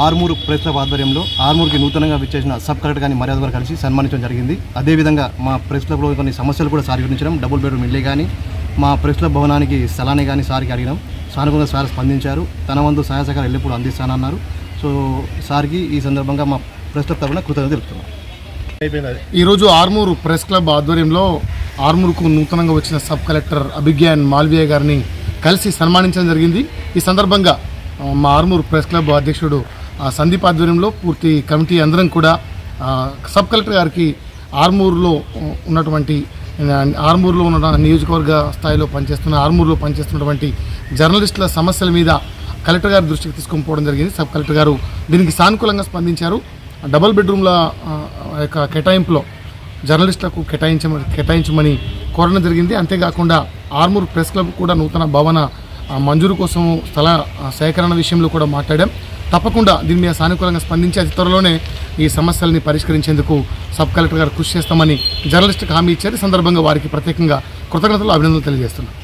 Armoor press club ఆధ్వర్యంలో ఆర్మూరుకి నూతనంగా విచ్చేసిన సబ్ కలెక్టర్ గారిని మర్యాద గారు కలిసి సన్మానించడం జరిగింది. అదేవిధంగా మా ప్రెస్ క్లబ్లో కొన్ని సమస్యలు కూడా సార్ గురించడం, డబుల్ బెడ్రూమ్ ఇల్లే కానీ మా ప్రెస్ క్లబ్ భవనానికి స్థలాన్ని కానీ సార్కి అడిగినాం. సానుకూలంగా సార్ స్పందించారు. తన వంతు సహాయ సహకారాలు ఎల్లప్పుడూ అందిస్తానన్నారు. సో సార్కి ఈ సందర్భంగా మా ప్రెస్ క్లబ్ తరఫున కృతజ్ఞతలు తెలుపుతున్నాం. ఈరోజు ఆర్మూరు ప్రెస్ క్లబ్ ఆధ్వర్యంలో ఆర్మూరుకు నూతనంగా వచ్చిన సబ్ కలెక్టర్ అభిజ్ఞాన్ మాల్వియా గారిని కలిసి సన్మానించడం జరిగింది. ఈ సందర్భంగా మా ఆర్మూరు ప్రెస్ క్లబ్ అధ్యక్షుడు సందీప్ ఆధ్వర్యంలో పూర్తి కమిటీ అందరం కూడా సబ్ కలెక్టర్ గారికి ఆర్మూరులో ఉన్న నియోజకవర్గ స్థాయిలో ఆర్మూరులో పనిచేస్తున్నటువంటి జర్నలిస్టుల సమస్యల మీద కలెక్టర్ గారి దృష్టికి తీసుకొని పోవడం జరిగింది. సబ్ కలెక్టర్ గారు దీనికి సానుకూలంగా స్పందించారు. డబుల్ బెడ్రూమ్ల యొక్క కేటాయింపులో జర్నలిస్టులకు కేటాయించమని కోరడం జరిగింది. అంతేకాకుండా ఆర్మూరు ప్రెస్ క్లబ్ కూడా నూతన భవన మంజూరు కోసం స్థల సేకరణ విషయంలో కూడా మాట్లాడాం. తప్పకుండా దీని మీద సానుకూలంగా స్పందించి అతి త్వరలోనే ఈ సమస్యల్ని పరిష్కరించేందుకు సబ్ కలెక్టర్ గారు కృషి చేస్తామని జర్నలిస్టులకు హామీ ఇచ్చారు. ఈ సందర్భంగా వారికి ప్రత్యేకంగా కృతజ్ఞతలు, అభినందనలు తెలియజేస్తున్నాం.